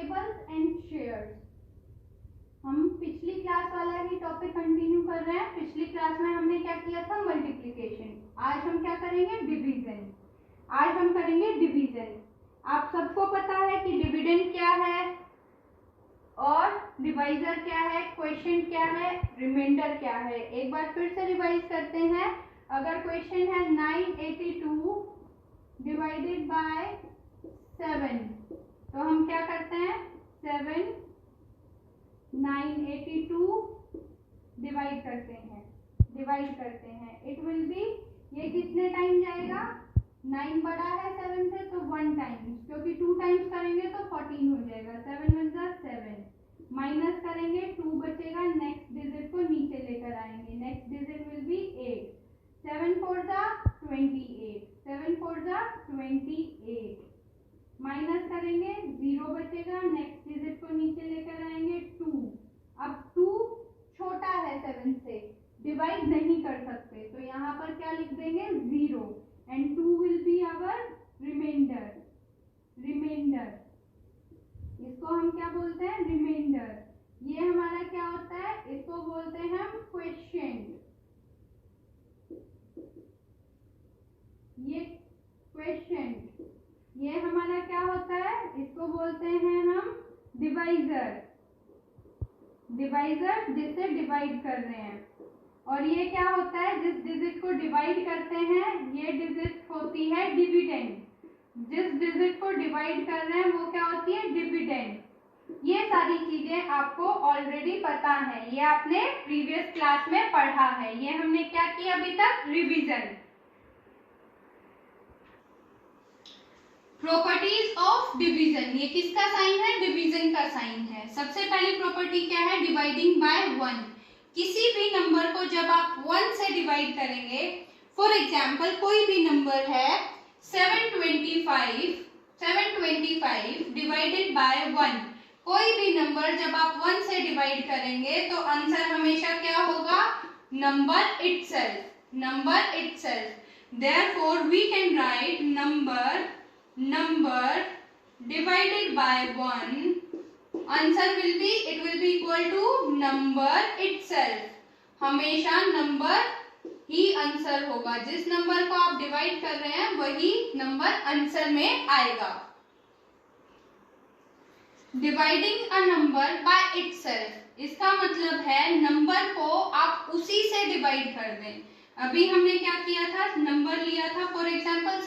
Tables and shares. हम पिछली class वाला ही टॉपिक कंटिन्यू कर रहे हैं। पिछली क्लास में हमने क्या किया था, मल्टीप्लिकेशन। आज हम क्या करेंगे, डिवीजन। आज हम करेंगे डिवीजन। आप सबको पता है कि डिविडेंड क्या है और डिवाइजर क्या है, क्वेश्चन क्या है, रिमाइंडर क्या है। एक बार फिर से रिवाइज करते हैं। अगर क्वेश्चन है 982 डिवाइडेड बाय 7, तो हम क्या करते हैं, 7 982 डिवाइड करते हैं। इट विल बी, ये कितने टाइम जाएगा, 9 बड़ा है 7 से तो 1 टाइम, क्योंकि 2 टाइम्स करेंगे तो 14 हो जाएगा। 7 1 जा 7, माइनस करेंगे 2 बचेगा, नेक्स्ट डिजिट को नीचे लेकर आएंगे, नेक्स्ट डिजिट विल बी 8। 7 4 जा 28, 7 4 जा 28, माइनस करेंगे 0 बचेगा, नेक्स्ट डिजिट को नीचे लेकर आएंगे 2। अब 2 छोटा है 7 से, डिवाइड नहीं कर सकते, तो यहाँ पर क्या लिख देंगे, 0, and 2 will be our remainder. इसको हम क्या बोलते हैं, रिमाइंडर। ये हमारा क्या होता है, इसको बोलते हैं हम क्वेश्चन। ये क्वेश्चन, ये हमारा क्या होता है, इसको बोलते हैं हम डिवाइजर। जिससे डिवाइड कर रहे हैं। और ये क्या होता है, जिस डिजिट को डिवाइड करते हैं, ये डिजिट होती है डिविडेंड। जिस डिजिट को डिवाइड कर रहे हैं वो क्या होती है, डिविडेंड। ये सारी चीजें आपको ऑलरेडी पता है, ये आपने प्रीवियस क्लास में पढ़ा है। ये हमने क्या किया अभी तक, रिवीजन। प्रॉपर्टीज ऑफ डिवीजन, ये किसका साइन है, डिवीजन का साइन है। सबसे पहली प्रॉपर्टी क्या है, डिवाइडिंग बाय 1। किसी भी नंबर को जब आप 1 से डिवाइड करेंगे, फॉर एग्जांपल कोई भी नंबर है 725 डिवाइडेड बाय 1, कोई भी नंबर जब आप 1 से डिवाइड करेंगे तो आंसर हमेशा क्या होगा, number itself. Therefore we can write number divided by 1, answer will be, it will be equal to number itself। हमेशा नंबर ही आंसर होगा, जिस नंबर को आप डिवाइड कर रहे हैं वही नंबर आंसर में आएगा। Dividing a number by itself, इसका मतलब है नंबर को आप उसी से डिवाइड कर दें। अभी हमने क्या किया था, नंबर लिया था फॉर एग्जांपल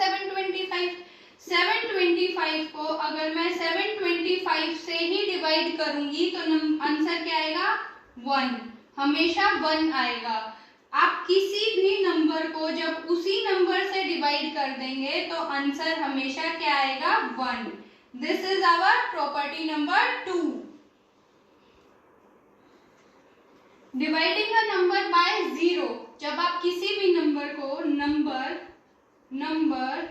725 को अगर मैं 725 से ही डिवाइड करूंगी तो आंसर क्या आएगा, 1, हमेशा 1 आएगा। आप किसी भी नंबर को जब उसी नंबर से डिवाइड कर देंगे तो आंसर हमेशा क्या आएगा, 1। This is our property number 2। Dividing a number by 0, जब आप किसी भी नंबर को नंबर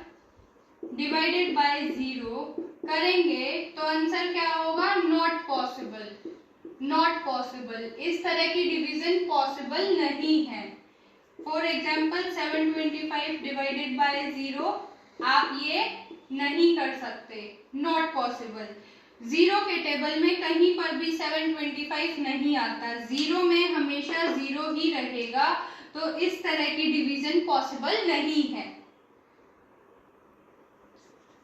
डिवाइडेड बाय 0 करेंगे तो आंसर क्या होगा, नॉट पॉसिबल। इस तरह की डिवीजन पॉसिबल नहीं है। फॉर एग्जांपल 725 डिवाइडेड बाय 0 आप ये नहीं कर सकते, नॉट पॉसिबल। 0 के टेबल में कहीं पर भी 725 नहीं आता, 0 में हमेशा 0 ही रहेगा, तो इस तरह की डिवीजन पॉसिबल नहीं है।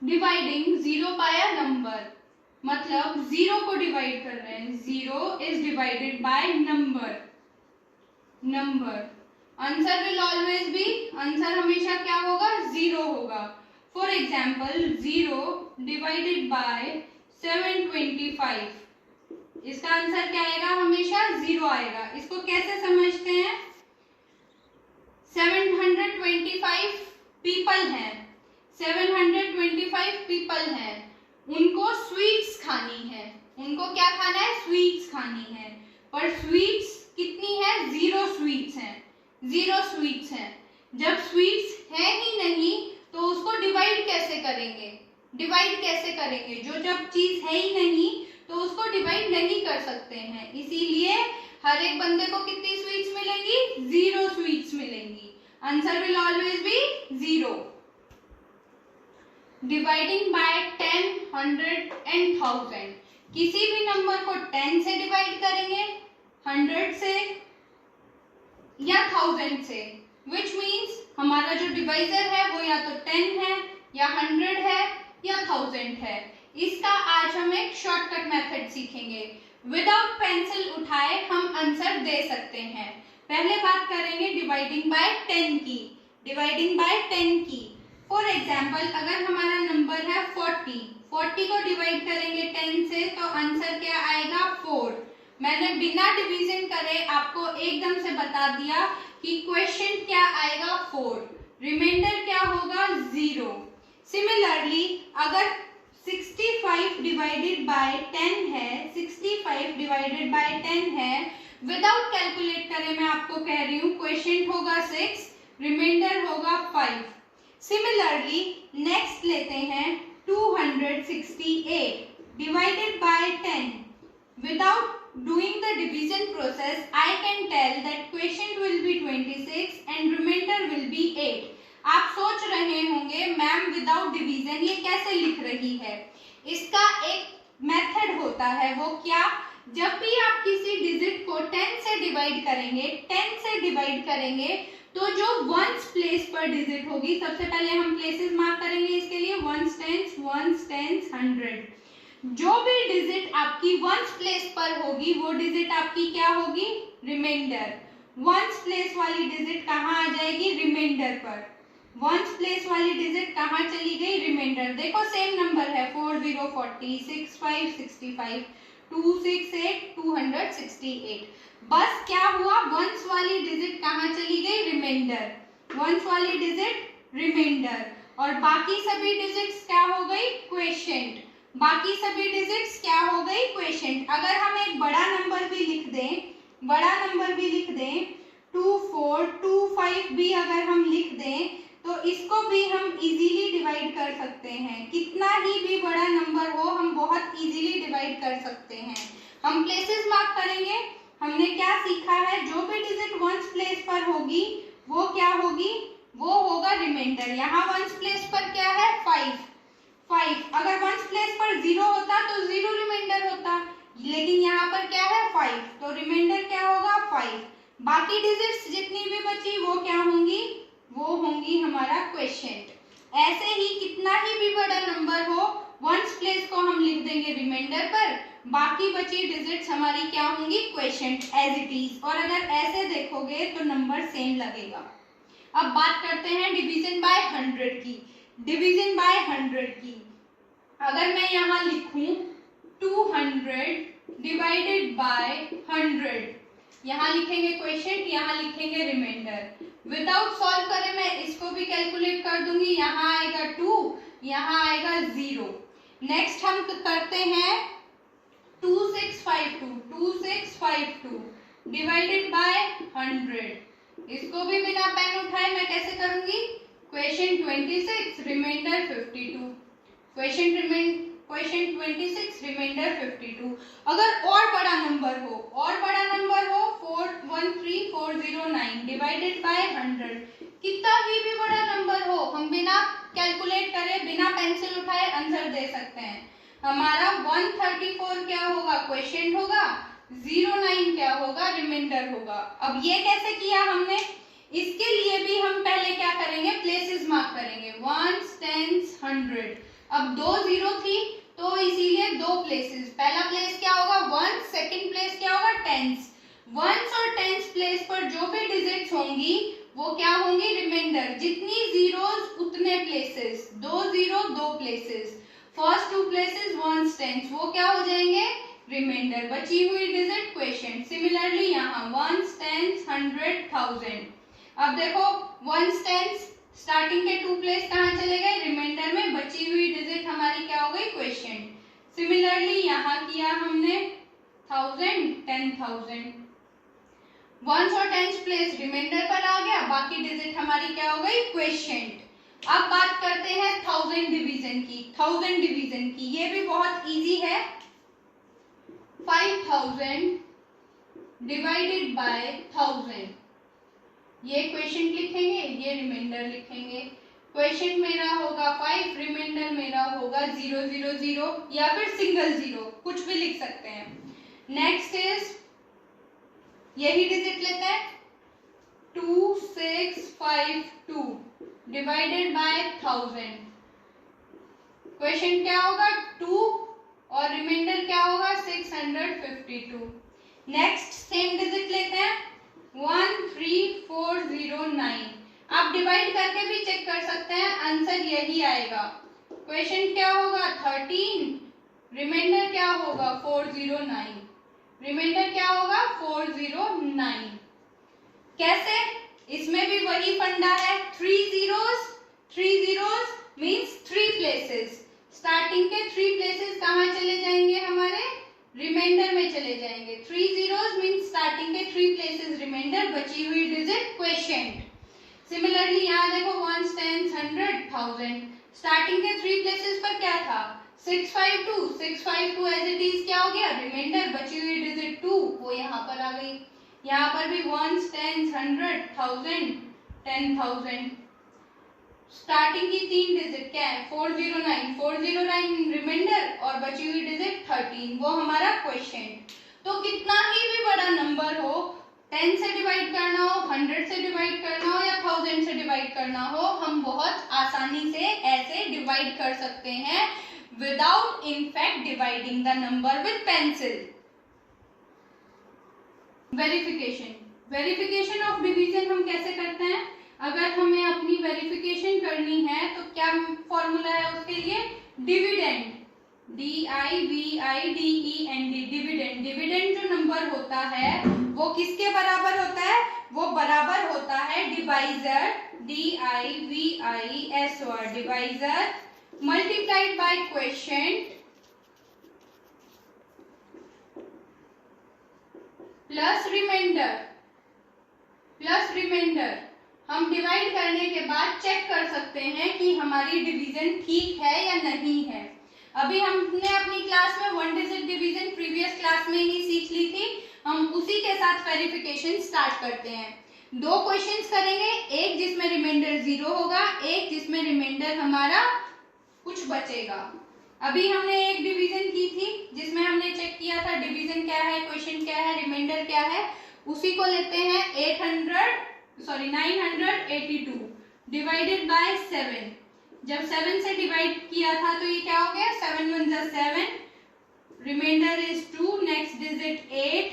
डिवाइडिंग 0 बाय अ नंबर, मतलब 0 को डिवाइड कर रहे हैं, 0 is divided by number. Answer will always be, answer हमेशा क्या होगा, 0 होगा। फॉर एग्जाम्पल 0 डिवाइडेड बाय 725, इसका आंसर क्या आएगा, हमेशा 0 आएगा। इसको कैसे समझते हैं, 725 पीपल हैं, 725 पीपल हैं, उनको स्वीट्स खानी है, उनको क्या खाना है, स्वीट्स खानी है, पर स्वीट्स कितनी है, 0 स्वीट्स हैं। जब स्वीट्स है ही नहीं तो उसको डिवाइड कैसे करेंगे, जो जब चीज है ही नहीं तो उसको डिवाइड नहीं कर सकते हैं, इसीलिए हर एक बंदे को कितनी स्वीट्स मिलेंगी, 0 स्वीट्स मिलेंगी। Answer will always be 0। Dividing by 10, 100 and 1000, किसी भी नंबर को 10 से डिवाइड करेंगे, 100 से या 1000 से, विच मीन्स हमारा जो डिवाइजर है वो या तो 10 है या 100 है या 1000 है। इसका आज हम एक शॉर्टकट मेथड सीखेंगे। विदाउट पेंसिल उठाए हम आंसर दे सकते हैं। पहले बात करेंगे डिवाइडिंग बाय 10 की। डिवाइडिंग बाय 10 की, फॉर एग्जाम्पल अगर हमारा नंबर है 40 को डिवाइड करेंगे 10 से तो आंसर क्या आएगा 4। मैंने बिना डिवीजन करे आपको एकदम से बता दिया कि क्वेश्चन क्या आएगा 4, रिमाइंडर क्या होगा 0। सिमिलरली अगर 65 डिवाइडेड बाय 10 है, 65 डिवाइडेड बाय 10 है, विदाउट कैलकुलेट करे मैं आपको कह रही हूँ, क्वेश्चन होगा 6, रिमाइंडर होगा 5। सिमिलरली नेक्स्ट लेते हैं 268 divided by 10. Without doing the division process, I can tell that quotient will be 26 and remainder will be 8. आप सोच रहे होंगे मैम विदाउट डिवीजन ये कैसे लिख रही है। इसका एक मेथड होता है, वो क्या, जब भी आप किसी डिजिट को 10 से डिवाइड करेंगे तो जो वंस प्लेस पर डिजिट होगी, सबसे पहले हम प्लेसेस मार्क करेंगे इसके लिए, वंस टेंस 100। जो भी डिजिट आपकी वंस प्लेस पर होगी वो डिजिट आपकी क्या होगी, रिमाइंडर। वंस प्लेस वाली डिजिट कहाँ आ जाएगी, रिमाइंडर पर। वंस प्लेस वाली डिजिट कहाँ चली गई, रिमाइंडर। देखो सेम नंबर है 40 40 65 65 268 268। बस क्या हुआ, वंस वाली डिजिट कहाँ चली गई, रिमाइंडर। वंस वाली डिजिट रिमाइंडर और बाकी सभी डिजिट्स क्या हो गई, क्वोशिएंट। बाकी सभी डिजिट्स क्या हो गई, क्वोशिएंट। अगर हम एक बड़ा नंबर भी लिख दें 2425 भी अगर हम लिख दें तो इसको भी हम इजीली डिवाइड कर सकते हैं। कितना ही भी बड़ा नंबर हो हम बहुत इजीली डिवाइड कर सकते हैं। हम प्लेसेस मार्क करेंगे। हमने क्या सीखा है, जो भी डिजिट वंस प्लेस पर होगी वो क्या होगी, वो होगा रिमाइंडर। यहाँ वंस प्लेस पर क्या है 5। अगर वंस प्लेस पर 0 होता तो 0 रिमाइंडर होता, लेकिन यहाँ पर क्या है 5, तो रिमाइंडर क्या होगा 5। बाकी डिजिट्स जितनी भी बची वो क्या होंगी, वो होंगी हमारा क्वोशिएंट। ऐसे ही कितना ही भी बड़ा नंबर हो वंस प्लेस को हम लिख देंगे रिमाइंडर पर, बाकी बची डिजिट्स हमारी क्या होंगी, क्वोशिएंट एज इट इज। और अगर ऐसे देखोगे तो नंबर सेम लगेगा। अब बात करते हैं डिवीजन बाय 100 की। डिवीजन बाय 100 की, अगर मैं यहाँ लिखूं 200 डिवाइडेड बाय 100, यहाँ लिखेंगे क्वोशिएंट, यहाँ लिखेंगे रिमाइंडर। विदाउट सॉल्व करे मैं इसको भी कैलकुलेट कर दूंगी, यहाँ आएगा 2, यहाँ आएगा 0। नेक्स्ट हम करते हैं 2652 डिवाइडेड बाय 100। इसको भी बिना पेन उठाए मैं कैसे करूंगी, क्वोशिएंट 26 रिमाइंडर 52, क्वोशिएंट 26 रिमाइंडर 52। अगर और बड़ा नंबर हो 413409 डिवाइडेड बाय 100, कितना ही भी बड़ा नंबर हो हम बिना कैलकुलेट करे, बिना पेंसिल उठाए आंसर दे सकते हैं। हमारा 134 क्या होगा, क्वोशिएंट होगा, 09 क्या होगा, रिमाइंडर होगा। अब ये कैसे किया हमने, इसके लिए भी हम पहले क्या करेंगे, प्लेसेस मार्क करेंगे, वंस टेंस 100। अब 2 0 थी तो इसीलिए 2 प्लेसेस, पहला प्लेस क्या होगा वंस, सेकंड प्लेस क्या होगा टेंस। वंस और टेंस प्लेस पर जो भी डिजिट्स होंगी वो क्या होंगी, रिमाइंडर। जितनी जीरोस उतने places, 2 0 2 places, first 2 places ones tens, वो क्या हो जाएंगे, रिमाइंडर। बची हुई डिजिट क्वोशिएंट। सिमिलरली यहाँ वंस टेंस 100 1000। अब देखो वंस टेंस स्टार्टिंग के 2 प्लेस कहाँ चले गए, रिमाइंडर में, बची हुई डिजिट हमारी क्या हो गई, क्वोशिएंट। सिमिलरली यहाँ किया हमने 1000 10000, वंस और टेंस प्लेस रिमाइंडर पर आ गया, बाकी डिजिट हमारी क्या हो गई, क्वोशिएंट। अब बात करते हैं 1000 डिवीजन की। 1000 डिवीजन की ये भी बहुत इजी है। 5000 डिवाइडेड बाय 1000, ये क्वोशिएंट लिखेंगे, ये रिमाइंडर लिखेंगे। क्वेश्चन मेरा होगा 5, रिमाइंडर मेरा होगा 0 0 0 या फिर सिंगल 0, कुछ भी लिख सकते हैं। नेक्स्ट इज यही डिजिट लेते हैं 2652 डिवाइडेड बाय 1000। क्वेश्चन क्या होगा 2 और रिमाइंडर क्या होगा 652। नेक्स्ट सेम डिजिट लेते हैं 13409। आप डिवाइड करके भी चेक कर सकते हैं, आंसर यही आएगा। क्वेश्चन क्या होगा 13, रिमाइंडर क्या होगा 409। रिमाइंडर क्या होगा 409। कैसे? इसमें भी वही फंडा है, 3 zeros मीन्स 3 प्लेसेस। स्टार्टिंग के 3 प्लेसेस कहाँ चले जाएंगे? हमारे रिमाइंडर में चले जाएंगे। 3 zeros मीन्स स्टार्टिंग के 3 प्लेसेस रिमाइंडर, बची हुई डिजिट क्वोशिएंट। सिमिलरली यहाँ देखो 1s 10s 100 1000, स्टार्टिंग के 3 प्लेसेस पर क्या था 652 एज इट इज क्या हो गया रिमाइंडर, बची हुई डिजिट 2 वो यहाँ पर आ गई। यहाँ पर भी 1s 10s 100 1000 10,000, स्टार्टिंग की 3 डिजिट क्या है 409 रिमाइंडर और बची हुई डिजिट 13, वो हमारा क्वोशिएंट। तो कितना ही भी बड़ा नंबर हो, 10 से डिवाइड करना हो, 100 से डिवाइड करना हो या 1000 से डिवाइड करना हो, हम बहुत आसानी से ऐसे डिवाइड कर सकते हैं without in fact dividing the number with pencil. Verification of division हम कैसे करते हैं? अगर हमें अपनी वेरिफिकेशन करनी है तो क्या फॉर्मूला है उसके लिए? Dividend, DIVIDEND, dividend. डिविडेंड जो नंबर होता है वो किसके बराबर होता है? वो बराबर होता है divisor, DIVISOR, divisor multiplied by quotient plus remainder. हम डिवाइड करने के बाद चेक कर सकते हैं कि हमारी डिवीजन ठीक है या नहीं है। अभी हमने अपनी क्लास में 1 डिजिट डिवीजन प्रीवियस क्लास में ही सीख ली थी, हम उसी के साथ वेरिफिकेशन स्टार्ट करते हैं। 2 क्वेश्चंस करेंगे, एक जिसमें रिमाइंडर 0 होगा, एक जिसमें रिमाइंडर हमारा कुछ बचेगा। अभी हमने एक डिवीजन की थी जिसमें हमने चेक किया था डिवीजन क्या है, क्वेश्चन क्या है, रिमाइंडर क्या है। उसी को लेते हैं 982 डिवाइडेड बाय 7। जब 7 से डिवाइड किया था तो ये क्या हो गया 7 1 जा 7, रिमाइंडर इज 2, नेक्स्ट डिजिट 8,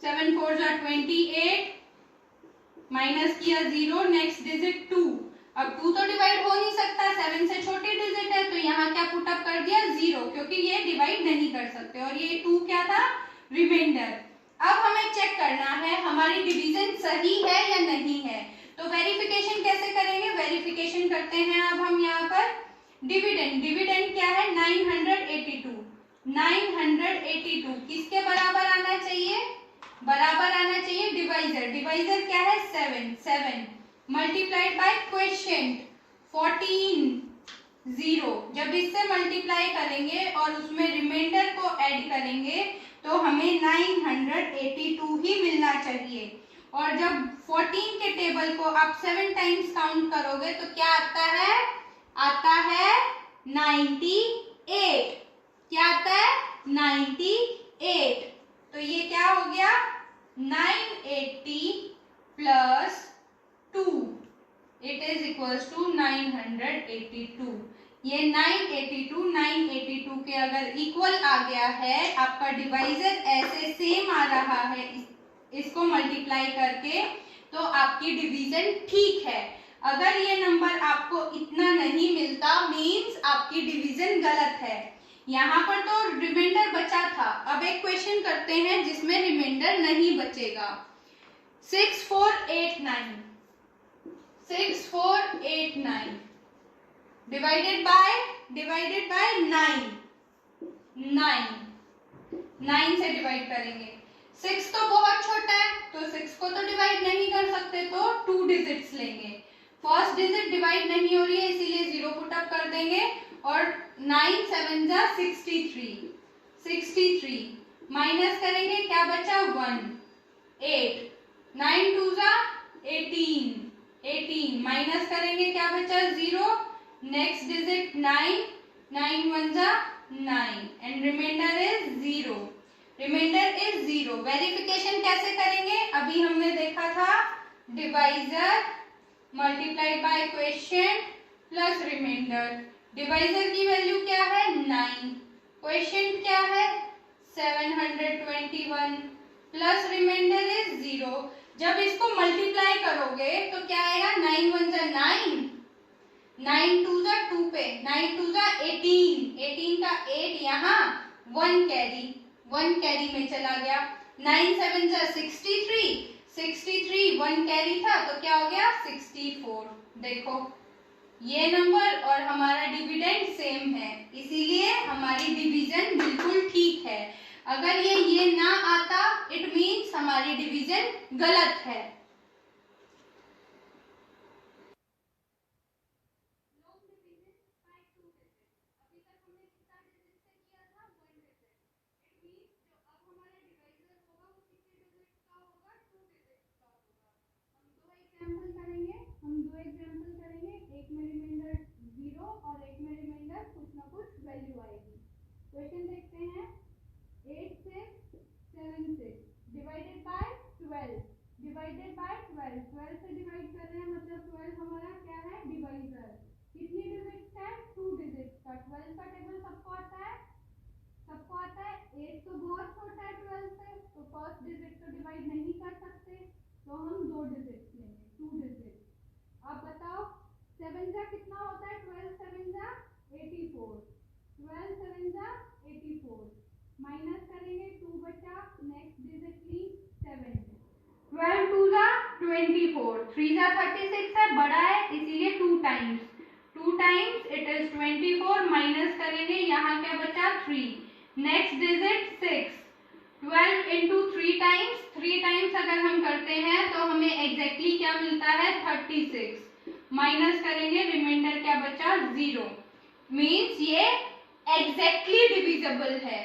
7 4 जा 28, माइनस किया 0, नेक्स्ट डिजिट 2। अब 2 तो डिवाइड हो नहीं सकता, 7 से छोटी डिजिट है, तो यहाँ क्या पुट अप कर दिया 0, क्योंकि ये डिवाइड नहीं कर सकते। और ये 2 क्या था रिमाइंडर। अब हमें चेक करना है हमारी डिवीजन सही है या नहीं है। तो वेरिफिकेशन कैसे करेंगे? वेरिफिकेशन करते हैं अब हम यहाँ पर डिविडेंड क्या है 982 किसके बराबर आना चाहिए? बराबर आना चाहिए डिवाइजर क्या है 7 मल्टीप्लाइड बाय क्वोशिएंट 14 0। जब इससे मल्टीप्लाई करेंगे और उसमें रिमाइंडर को ऐड करेंगे तो हमें 982 ही मिलना चाहिए। और जब 14 के टेबल को आप 7 टाइम्स काउंट करोगे तो क्या आता है? आता है 98। क्या आता है 98। तो ये क्या हो गया 980 plus 2 it is equals to 982। ये 982 के अगर इक्वल आ गया है, आपका डिवाइजर ऐसे सेम आ रहा है इसको मल्टीप्लाई करके, तो आपकी डिवीजन ठीक है। अगर ये नंबर आपको इतना नहीं मिलता मींस आपकी डिवीजन गलत है। यहाँ पर तो रिमाइंडर बचा था, अब एक क्वेश्चन करते हैं जिसमें रिमाइंडर नहीं बचेगा। 6489 डिवाइडेड बाय 9 से डिवाइड करेंगे। 6 तो बहुत छोटा है तो 6 को तो डिवाइड नहीं कर सकते, तो 2 डिजिट्स लेंगे। फर्स्ट डिजिट डिवाइड नहीं हो रही है इसीलिए 0 पुट अप कर देंगे और 9 7 जा 63 माइनस करेंगे क्या बचा 1 8 9 2 जा 18 18 माइनस करेंगे क्या बचा 0, नेक्स्ट डिजिट 9, 9 1 जा 9 and remainder is 0, remainder is 0। Verification कैसे करेंगे, अभी हमने देखा था divisor multiplied by quotient plus remainder. Divisor की वैल्यू क्या है 9, क्वोशिएंट क्या है 721 प्लस रिमाइंडर इज 0। जब इसको मल्टीप्लाई करोगे तो क्या आएगा 9 1 जा 9, 9 2 जा 2 पे 9 2 जा 18, 18 का 8 यहाँ 1 कैरी में चला गया, 9 7 जा 63, 63 1 कैरी था तो क्या हो गया 64। देखो ये नंबर और हमारा डिविडेंड सेम है, इसीलिए हमारी डिवीजन बिल्कुल ठीक है। अगर ये ना आता इट मीन्स हमारी डिवीजन गलत है। हम दो एग्जाम्पल करेंगे, एक में रिमाइंडर 0 और एक में रिमाइंडर कुछ ना कुछ वैल्यू आएगी। क्वेश्चन देखते हैं 8 6 7 6 डिवाइडेड बाय 12, डिवाइडेड बाय 12, 12 से डिवाइड कर रहे हैं मतलब 12 हमारा क्या है डिवाइजर। कितनी डिजिट्स है 2 डिजिट्स का। 12 का टेबल सबको आता है, सबको आता है। 8 तो बहुत छोटा है 12 से, तो फर्स्ट डिजिट तो डिवाइड नहीं कर सकते, तो हम 2 डिजिट्स लेंगे 2 डिजिट। आप बताओ 7 जा कितना होता है 12 7 जा 84, 12 7 जा 84 माइनस करेंगे 2 बचा, नेक्स्ट डिजिट ली 7, 12 2 जा 24, 3 जा 36 है बड़ा है इसीलिए 2 टाइम्स इट इज 24 माइनस करेंगे यहाँ क्या बचा 3, नेक्स्ट डिजिट 6, 12 इंटू 3 टाइम्स अगर हम करते हैं तो हमें एग्जैक्टली क्या मिलता है 36, माइनस करेंगे रिमाइंडर क्या बचा 0, मीन्स ये एग्जैक्टली डिविजिबल है।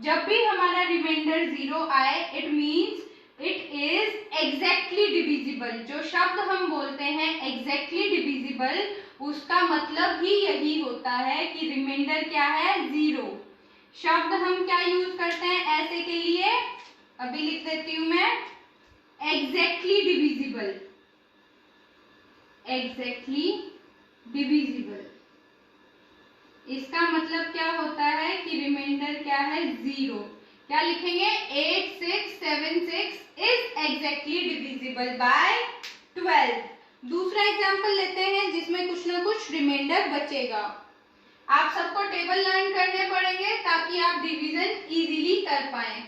जब भी हमारा रिमाइंडर 0 आए it means it is exactly divisible. जो शब्द हम बोलते हैं एग्जैक्टली डिविजिबल उसका मतलब ही यही होता है कि रिमाइंडर क्या है 0। शब्द हम क्या यूज करते हैं ऐसे के लिए, अभी लिख देती हूं मैं एग्जैक्टली डिविजिबल, एग्जैक्टली डिविजिबल। इसका मतलब क्या होता है कि रिमाइंडर क्या है 0। क्या लिखेंगे 8 6 7 6 इज एग्जैक्टली डिविजिबल बाय 12। दूसरा एग्जांपल लेते हैं जिसमें कुछ ना कुछ रिमाइंडर बचेगा। आप सबको टेबल लर्न करने पड़ेंगे ताकि आप डिवीजन इजीली कर पाए।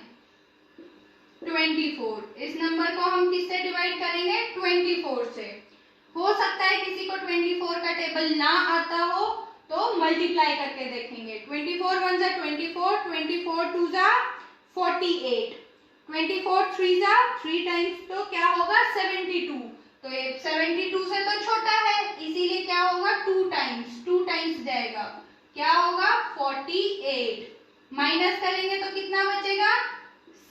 24, इस नंबर को हम किससे डिवाइड करेंगे 24 से। हो सकता है किसी को 24 का टेबल ना आता हो तो मल्टीप्लाई करके देखेंगे। 24 1 जा 24, 24 2 जा 48, 24 3 जा 3 टाइम्स तो क्या होगा 72, तो ये 72 से तो छोटा है इसीलिए क्या होगा 2 टाइम्स जाएगा, क्या होगा 48, माइनस करेंगे तो कितना बचेगा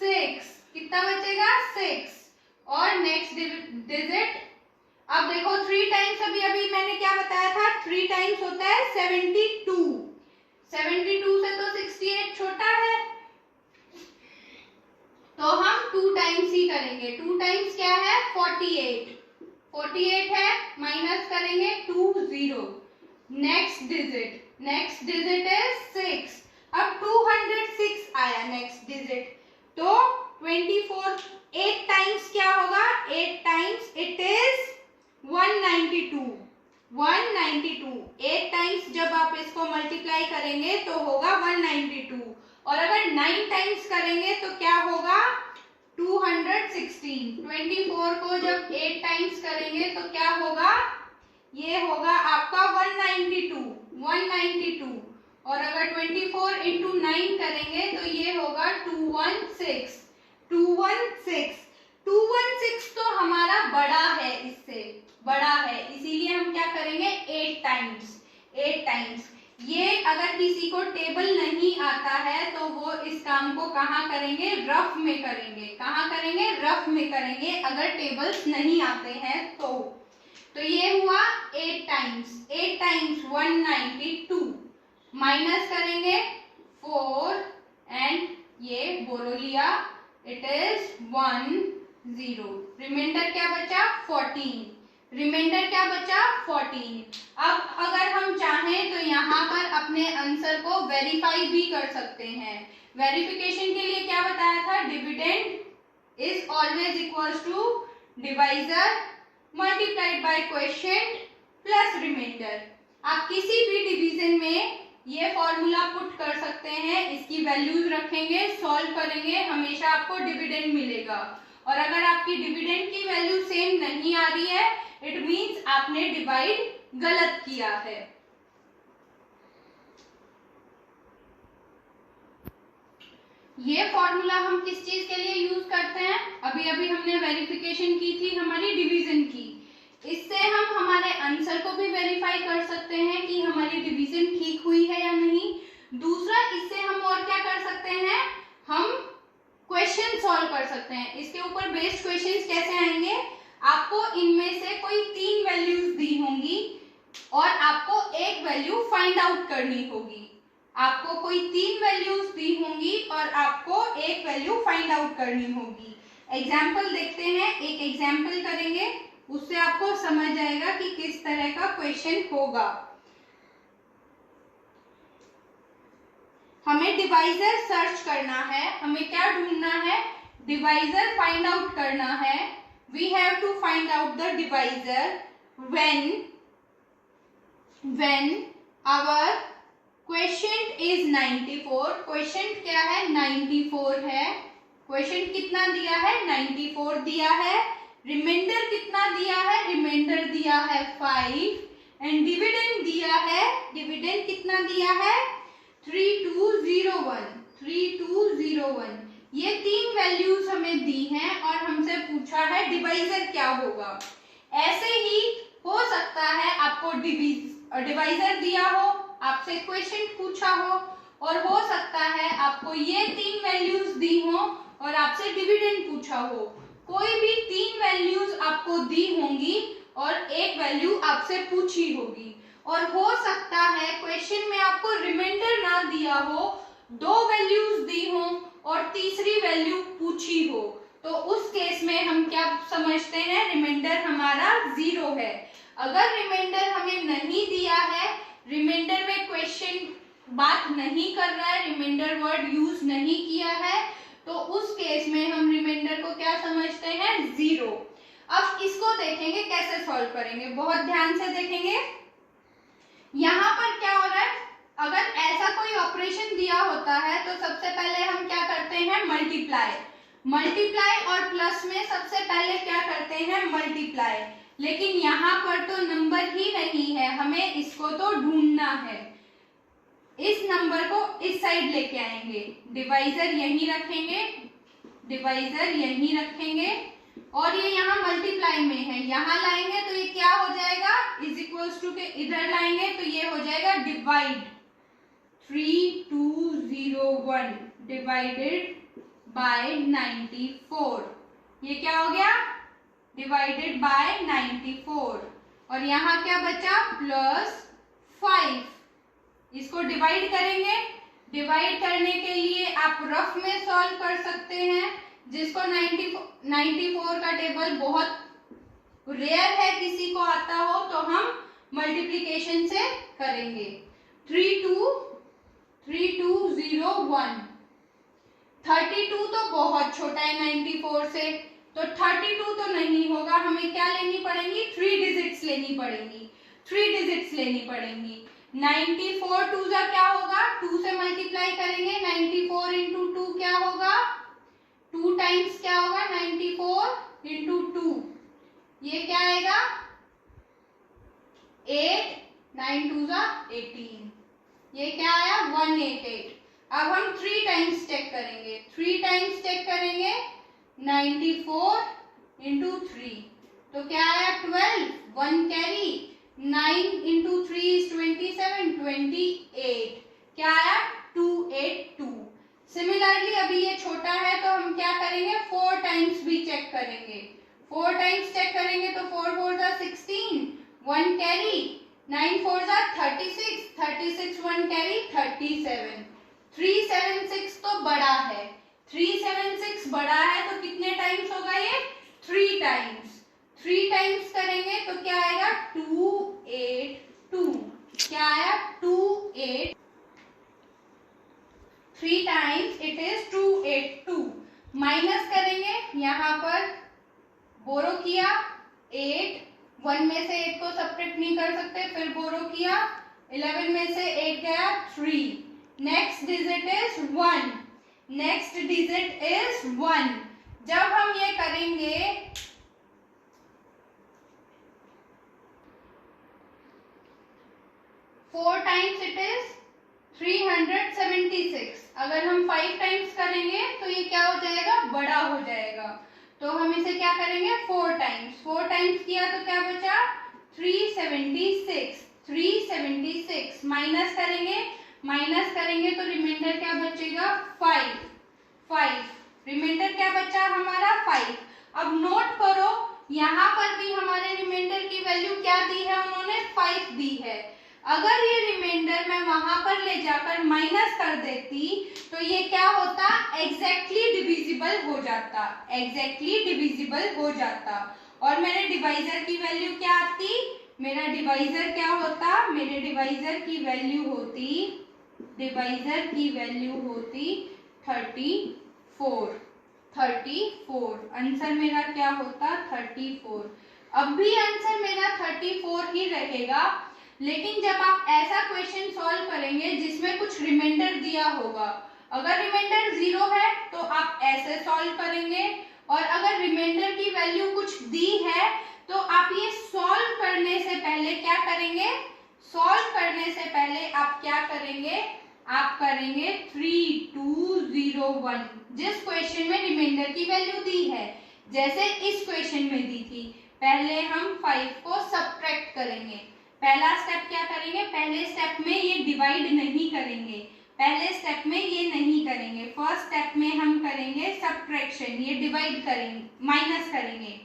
6, कितना बचेगा 6 और नेक्स्ट डिजिट। अब देखो 3 टाइम्स अभी मैंने क्या बताया था 3 टाइम्स होता है 72, 72 से तो 68 छोटा है तो हम 2 टाइम्स ही करेंगे। 2 टाइम्स क्या है 48, 48 है माइनस करेंगे 2 0, नेक्स्ट डिजिट है 6। अब 206 आया नेक्स्ट डिजिट तो 24 8 टाइम्स क्या होगा 8 टाइम्स इट इज 192, 8 टाइम्स जब आप इसको मल्टीप्लाई करेंगे तो होगा 192 और अगर 9 टाइम्स करेंगे तो क्या होगा 216। 24 को जब 8 टाइम्स करेंगे तो क्या होगा ये होगा आपका 192 और अगर 24 इंटू 9 करेंगे तो ये होगा 216 तो हमारा बड़ा है, इससे बड़ा है इसीलिए हम क्या करेंगे 8 टाइम्स। ये अगर किसी को टेबल नहीं आता है तो वो इस काम को कहाँ करेंगे रफ में करेंगे, अगर टेबल्स नहीं आते हैं तो तो ये हुआ 8 टाइम्स, 8 टाइम्स 192, माइनस करेंगे 4 एंड ये बोलो लिया, इट इज 10। रिमाइंडर क्या बचा 14, रिमाइंडर क्या बचा 14। अब अगर हम चाहें तो यहाँ पर अपने आंसर को वेरीफाई भी कर सकते हैं। वेरिफिकेशन के लिए क्या बताया था, dividend is always equals to divisor multiplied by quotient plus remainder. आप किसी भी डिवीजन में ये फॉर्मूला पुट कर सकते हैं, इसकी वैल्यूज रखेंगे, सॉल्व करेंगे, हमेशा आपको डिविडेंड मिलेगा। और अगर आपकी डिविडेंड की वैल्यू सेम नहीं आ रही है, इट मींस आपने डिवाइड गलत किया है। ये फॉर्मूला हम किस चीज के लिए यूज करते हैं, अभी अभी हमने वेरिफिकेशन की थी हमारी डिवीजन की, इससे हम हमारे आंसर को भी वेरीफाई कर सकते हैं कि हमारी डिवीजन ठीक हुई है या नहीं। दूसरा, इससे हम और क्या कर सकते हैं, हम क्वेश्चन सॉल्व कर सकते हैं। इसके ऊपर बेस्ड क्वेश्चंस कैसे आएंगे, आपको इनमें से कोई 3 वैल्यूज दी होंगी और आपको एक वैल्यू फाइंड आउट करनी होगी। आपको कोई 3 वैल्यूज दी होंगी और आपको एक वैल्यू फाइंड आउट करनी होगी। एग्जाम्पल देखते हैं, एक एग्जाम्पल करेंगे, उससे आपको समझ जाएगा कि किस तरह का क्वेश्चन होगा। हमें डिवाइजर सर्च करना है, हमें क्या ढूंढना है, डिवाइजर फाइंड आउट करना है। We have to find out the divisor when our question is 94। Question क्या है 94 है, क्वेश्चन कितना दिया है 94 दिया है। रिमाइंडर कितना दिया है, रिमाइंडर दिया है 5 एंड डिविडेंड दिया है, डिविडेंड कितना दिया है 3201, 3201। ये 3 वैल्यूज हमें दी हैं और हमसे पूछा है डिवाइजर क्या होगा। ऐसे ही हो सकता है आपको डिवाइजर दिया हो, आपसे क्वेश्चन पूछा हो, और हो सकता है आपको ये 3 वैल्यूज दी हो और आपसे डिविडेंड पूछा हो। कोई भी 3 वैल्यूज आपको दी होंगी और एक वैल्यू आपसे पूछी होगी। और हो सकता है क्वेश्चन में आपको रिमाइंडर ना दिया हो, 2 वैल्यूज दी हो और तीसरी वैल्यू पूछी हो, तो उस केस में हम क्या समझते हैं, रिमाइंडर हमारा 0 है। अगर रिमाइंडर हमें नहीं दिया है, रिमाइंडर में क्वेश्चन बात नहीं कर रहा है, रिमाइंडर वर्ड यूज नहीं किया है, तो उस केस में हम रिमाइंडर को क्या समझते हैं 0। अब इसको देखेंगे कैसे सॉल्व करेंगे, बहुत ध्यान से देखेंगे। यहाँ पर क्या हो रहा है, अगर ऐसा कोई ऑपरेशन दिया होता है तो सबसे पहले हम क्या करते हैं, मल्टीप्लाई। मल्टीप्लाई और प्लस में सबसे पहले क्या करते हैं, मल्टीप्लाई। लेकिन यहाँ पर तो नंबर ही नहीं है, हमें इसको तो ढूंढना है। इस नंबर को इस साइड लेके आएंगे, डिवाइजर यहीं रखेंगे, डिवाइजर यहीं रखेंगे और ये यहाँ मल्टीप्लाई में है, यहाँ लाएंगे तो ये क्या हो जाएगा, इज इक्वल्स टू के इधर लाएंगे तो ये हो जाएगा डिवाइड 3201 डिवाइडेड बाय 94। ये क्या हो गया, डिवाइडेड बाय 94। और यहाँ क्या बचा, +5। इसको डिवाइड करेंगे, डिवाइड करने के लिए आप रफ में सॉल्व कर सकते हैं। जिसको 94 का टेबल बहुत रेयर है किसी को आता हो, तो हम मल्टीप्लिकेशन से करेंगे। 3201, 32 तो बहुत छोटा है 94 से, तो 32 तो नहीं होगा, हमें क्या लेनी पड़ेंगी, 3 डिजिट्स लेनी पड़ेंगी, 3 डिजिट्स लेनी पड़ेंगी। 94 2 जा क्या होगा, 2 से मल्टीप्लाई करेंगे, 94 इंटू 2 क्या होगा, 2 टाइम्स क्या होगा, 94 इंटू 2, ये क्या आएगा 8, 9 2 जा 18, ये क्या आया 188। अब हम 3 टाइम्स चेक करेंगे, 3 टाइम्स चेक करेंगे, 94 इंटू 3 तो क्या आया 12, 1 कैरी, 9 इंटू 3 इज 27, 28, क्या आया 282। सिमिलरली अभी ये छोटा है तो हम क्या करेंगे, 4 टाइम्स भी चेक करेंगे, 4 टाइम्स चेक करेंगे तो 4 4 जा 16, 1 कैरी, 9 4 जा 36, 36 1 कैरी 37, 376 तो बड़ा है, 376 बड़ा है तो कितने टाइम्स होगा ये? 3 टाइम्स। 3 टाइम्स करेंगे तो क्या आएगा? 282। क्या आया? 28। 3 टाइम्स इट इज 282। माइनस करेंगे, यहाँ पर बोरो किया 8, 1 में से 8 को सब्ट्रैक्ट नहीं कर सकते, फिर बोरो किया 11 में से 8 गया 3। Next digit is 1, next digit is 1। जब हम ये करेंगे 4 टाइम्स इट इज 376। अगर हम 5 टाइम्स करेंगे तो ये क्या हो जाएगा? बड़ा हो जाएगा। तो हम इसे क्या करेंगे? 4 टाइम्स। 4 टाइम्स किया तो क्या बचा? 376। 376 माइनस करेंगे, माइनस करेंगे तो रिमाइंडर क्या बचेगा? 5। 5 रिमाइंडर क्या बचा हमारा? 5। अब नोट करो, यहाँ पर भी हमारे रिमाइंडर की वैल्यू क्या दी है? उन्होंने 5 दी है। अगर ये रिमाइंडर मैं वहां पर ले जाकर माइनस कर देती तो ये क्या होता? एग्जैक्टली डिविजिबल हो जाता, एग्जैक्टली डिविजिबल हो जाता। और मेरे डिवाइजर की वैल्यू क्या आती? मेरा डिवाइजर क्या होता? मेरे डिवाइजर की वैल्यू होती, डिवाइजर की वैल्यू होती 34। 34 आंसर मेरा क्या होता? 34। अब भी आंसर मेरा 34 ही रहेगा, लेकिन जब आप ऐसा क्वेश्चन सॉल्व करेंगे जिसमें कुछ रिमाइंडर दिया होगा, अगर रिमाइंडर 0 है तो आप ऐसे सॉल्व करेंगे, और अगर रिमाइंडर की वैल्यू कुछ दी है तो आप ये सॉल्व करने से पहले क्या करेंगे? सॉल्व करने से पहले आप क्या करेंगे? आप करेंगे 3201। जिस क्वेश्चन में रिमाइंडर की वैल्यू दी है, जैसे इस क्वेश्चन में दी थी, पहले हम 5 को सब्ट्रैक्ट करेंगे। पहला स्टेप क्या करेंगे? पहले स्टेप में ये डिवाइड नहीं करेंगे, पहले स्टेप में ये नहीं करेंगे। फर्स्ट स्टेप में हम करेंगे सब्ट्रैक्शन, ये डिवाइड करेंगे, माइनस करेंगे।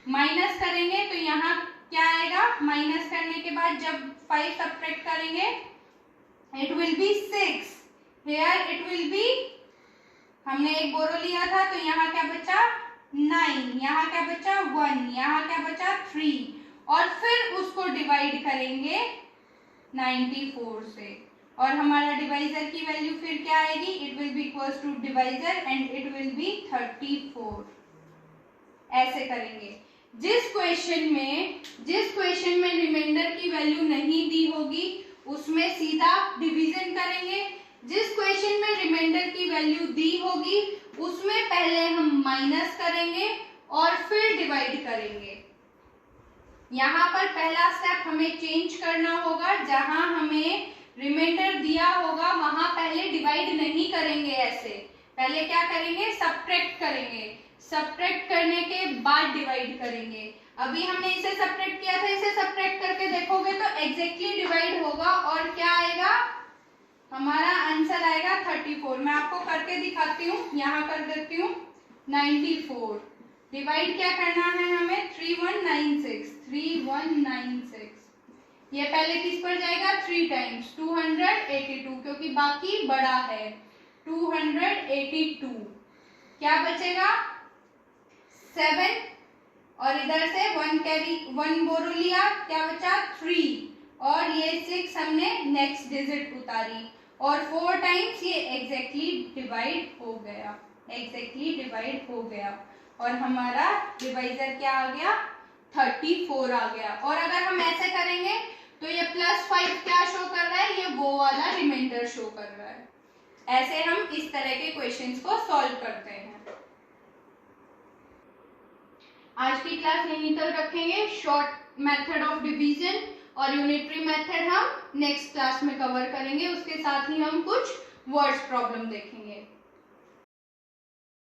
माइनस करेंगे तो यहाँ क्या आएगा? माइनस करने के बाद जब 5 सब्ट्रैक्ट करेंगे it will be 6, here it will be, हमने एक बोरो लिया था तो यहाँ क्या बचा? 9, यहाँ क्या बचा? 1, यहाँ क्या बचा? 3, और फिर उसको डिवाइड करेंगे 94 से, और हमारा डिवाइजर की वैल्यू फिर क्या आएगी? It will be equals to divisor and it will be 34। ऐसे करेंगे। जिस क्वेश्चन में रिमाइंडर की वैल्यू नहीं दी होगी उसमें सीधा डिवीजन करेंगे, जिस क्वेश्चन में रिमाइंडर की वैल्यू दी होगी उसमें पहले हम माइनस करेंगे और फिर डिवाइड करेंगे। यहाँ पर पहला स्टेप हमें चेंज करना होगा, जहां हमें रिमाइंडर दिया होगा वहां पहले डिवाइड नहीं करेंगे, ऐसे पहले क्या करेंगे? सब्ट्रैक्ट करेंगे, सब्ट्रैक्ट करने के बाद डिवाइड करेंगे। अभी हमने इसे सब्ट्रैक्ट किया था, इसे सब्ट्रैक्ट करके देखोगे तो एग्जैक्टली डिवाइड होगा, और क्या आएगा? हमारा आंसर आएगा 34। मैं आपको करके दिखाती हूँ, यहाँ कर देती हूँ 94। डिवाइड क्या करना है हमें? 3196, 3196। ये पहले किस पर जाएगा? 3 टाइम्स 282, क्योंकि बाकी बड़ा है। 282 क्या बचेगा? 7, और इधर से 1 कैरी 1 बोरो लिया, क्या बचा? 3, और ये 6 हमने नेक्स्ट डिजिट उतारी, और 4 टाइम्स ये एग्जैक्टली डिवाइड हो गया, एग्जैक्टली डिवाइड हो गया, और हमारा डिवाइजर क्या आ गया? 34 आ गया। और अगर हम ऐसे करेंगे तो ये +5 क्या शो कर रहा है? ये वो वाला रिमाइंडर शो कर रहा है। ऐसे हम इस तरह के क्वेश्चंस को सॉल्व करते हैं। आज की क्लास यहीं तक रखेंगे। शॉर्ट मेथड ऑफ डिवीजन और यूनिटरी मेथड हम नेक्स्ट क्लास में कवर करेंगे। उसके साथ ही हम कुछ वर्ड्स प्रॉब्लम देखेंगे।